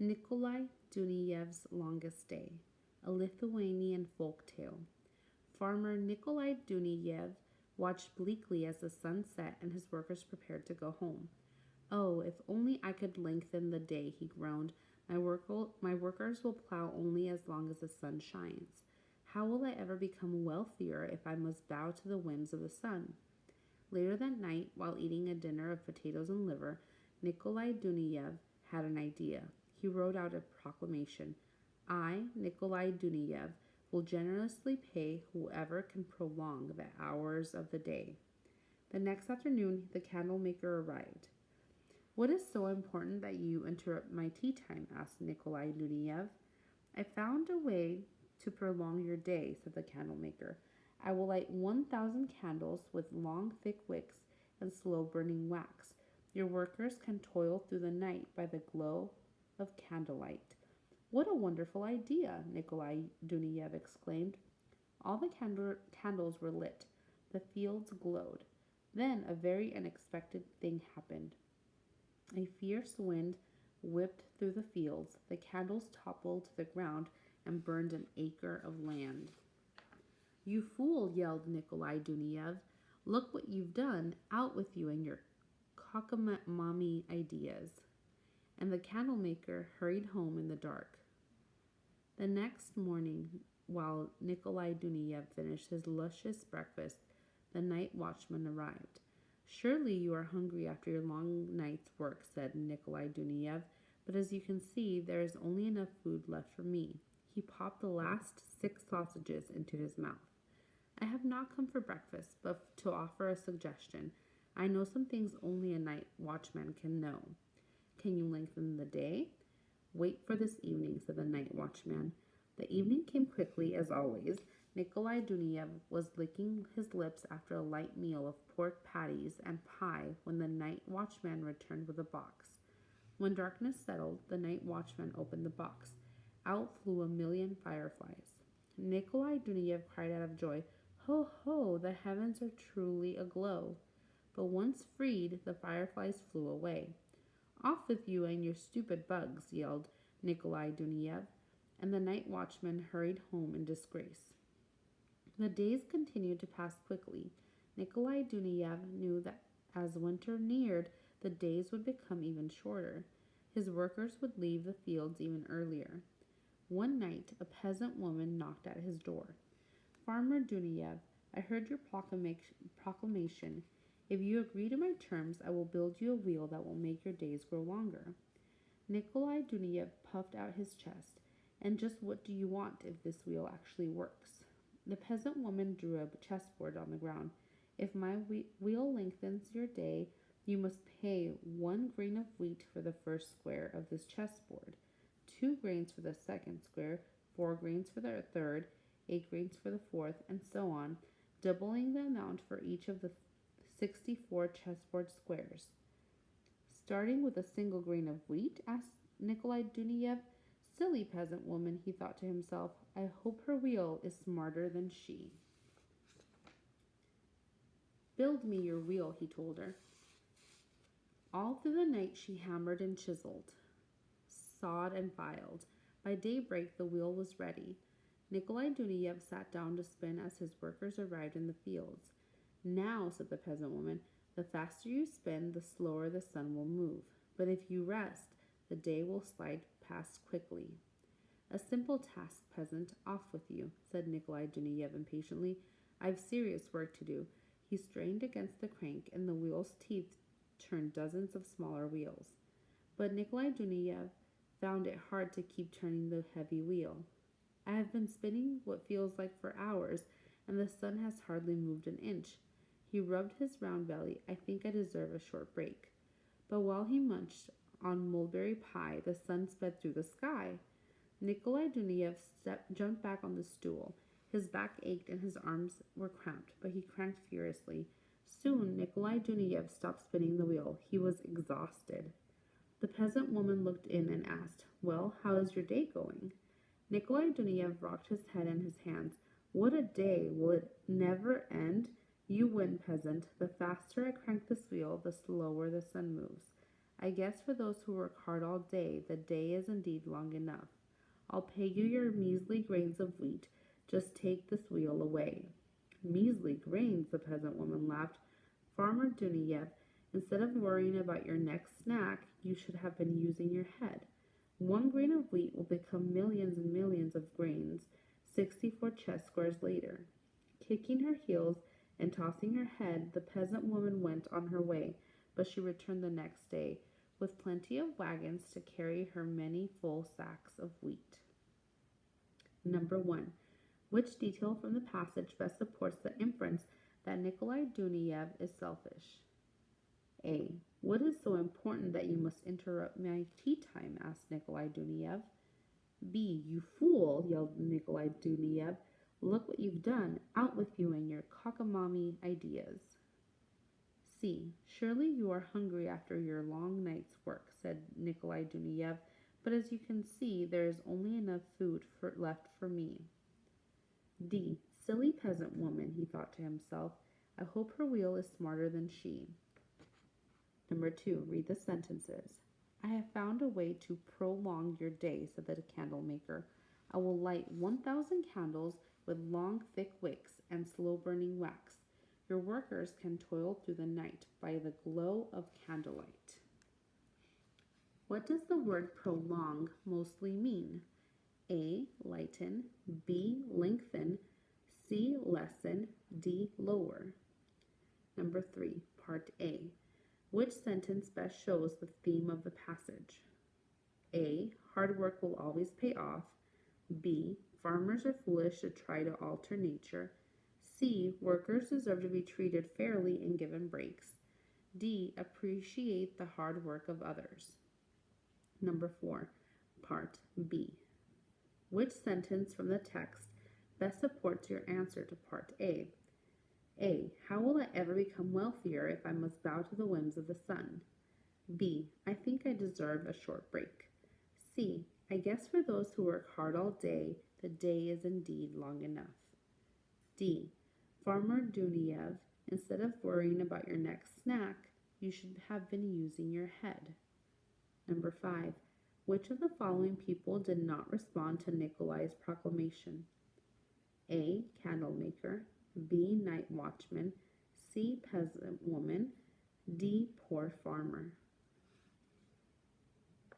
Nikolai Duniyev's Longest Day, a Lithuanian folk tale. Farmer Nikolai Duniyev watched bleakly as the sun set and his workers prepared to go home. Oh, if only I could lengthen the day, he groaned. My workers will plow only as long as the sun shines. How will I ever become wealthier if I must bow to the whims of the sun? Later that night, while eating a dinner of potatoes and liver, Nikolai Duniyev had an idea. He wrote out a proclamation. I, Nikolai Duniyev, will generously pay whoever can prolong the hours of the day. The next afternoon, the candle maker arrived. What is so important that you interrupt my tea time? Asked Nikolai Duniyev. I found a way to prolong your day, said the candle maker. I will light 1,000 candles with long, thick wicks and slow burning wax. Your workers can toil through the night by the glow of candlelight. What a wonderful idea, Nikolai Duniyev exclaimed. All the candles were lit. The fields glowed. Then a very unexpected thing happened. A fierce wind whipped through the fields. The candles toppled to the ground and burned an acre of land. You fool, yelled Nikolai Duniyev. Look what you've done. Out with you and your cockamamie ideas. And the candle maker hurried home in the dark. The next morning, while Nikolai Duniyev finished his luscious breakfast, the night watchman arrived. Surely you are hungry after your long night's work, said Nikolai Duniyev, but as you can see, there is only enough food left for me. He popped the last 6 sausages into his mouth. I have not come for breakfast, but to offer a suggestion. I know some things only a night watchman can know. Can you lengthen the day? Wait for this evening, said the night watchman. The evening came quickly, as always. Nikolai Duniyev was licking his lips after a light meal of pork patties and pie when the night watchman returned with a box. When darkness settled, the night watchman opened the box. Out flew 1,000,000 fireflies. Nikolai Duniyev cried out of joy, Ho, ho, the heavens are truly aglow. But once freed, the fireflies flew away. Off with you and your stupid bugs, yelled Nikolai Duniyev, and the night watchman hurried home in disgrace. The days continued to pass quickly. Nikolai Duniyev knew that as winter neared, the days would become even shorter. His workers would leave the fields even earlier. One night, a peasant woman knocked at his door. Farmer Duniyev, I heard your proclamation. If you agree to my terms, I will build you a wheel that will make your days grow longer. Nikolai Duniyev puffed out his chest. And just what do you want if this wheel actually works? The peasant woman drew a chessboard on the ground. If my wheel lengthens your day, you must pay 1 grain of wheat for the first square of this chessboard, 2 grains for the second square, 4 grains for the third, 8 grains for the fourth, and so on, doubling the amount for each of the 64 chessboard squares. Starting with a single grain of wheat? Asked Nikolai Duniyev. Silly peasant woman, he thought to himself. I hope her wheel is smarter than she. Build me your wheel, he told her. All through the night she hammered and chiseled, sawed and filed. By daybreak the wheel was ready. Nikolai Duniyev sat down to spin as his workers arrived in the fields. Now, said the peasant woman, the faster you spin, the slower the sun will move. But if you rest, the day will slide past quickly. A simple task, peasant. Off with you, said Nikolai Duniyev impatiently. I've serious work to do. He strained against the crank, and the wheel's teeth turned dozens of smaller wheels. But Nikolai Duniyev found it hard to keep turning the heavy wheel. I have been spinning what feels like for hours, and the sun has hardly moved an inch. He rubbed his round belly. I think I deserve a short break. But while he munched on mulberry pie, the sun sped through the sky. Nikolai Duniyev jumped back on the stool. His back ached and his arms were cramped, but he cranked furiously. Soon Nikolai Duniyev stopped spinning the wheel. He was exhausted. The peasant woman looked in and asked, Well, how is your day going? Nikolai Duniyev rocked his head in his hands. What a day! Will it never end? You win, peasant. The faster I crank this wheel, the slower the sun moves. I guess for those who work hard all day, the day is indeed long enough. I'll pay you your measly grains of wheat. Just take this wheel away. Measly grains, the peasant woman laughed. Farmer Duniyev, instead of worrying about your next snack, you should have been using your head. 1 grain of wheat will become millions and millions of grains 64 chess squares later. Kicking her heels and tossing her head, the peasant woman went on her way, but she returned the next day with plenty of wagons to carry her many full sacks of wheat. Number 1. Which detail from the passage best supports the inference that Nikolai Duniyev is selfish? A. What is so important that you must interrupt my tea time? Asked Nikolai Duniyev. B. You fool, yelled Nikolai Duniyev. Look what you've done. Out with you and your cockamamie ideas. C. Surely you are hungry after your long night's work, said Nikolai Duniyev, but as you can see, there is only enough food left for me. D. Silly peasant woman, he thought to himself. I hope her wheel is smarter than she. Number 2. Read the sentences. I have found a way to prolong your day, said the candle maker. I will light 1,000 candles with long, thick wicks and slow-burning wax. Your workers can toil through the night by the glow of candlelight. What does the word prolong mostly mean? A. Lighten. B. Lengthen. C. Lessen. D. Lower. Number 3. Part A. Which sentence best shows the theme of the passage? A. Hard work will always pay off. B. Farmers are foolish to try to alter nature. C. Workers deserve to be treated fairly and given breaks. D. Appreciate the hard work of others. Number 4. Part B. Which sentence from the text best supports your answer to Part A? A. How will I ever become wealthier if I must bow to the whims of the sun? B. I think I deserve a short break. C. I guess for those who work hard all day, the day is indeed long enough. D. Farmer Duniyev, instead of worrying about your next snack, you should have been using your head. Number 5. Which of the following people did not respond to Nikolai's proclamation? A. Candle maker. B. Night watchman. C. Peasant woman. D. Poor farmer.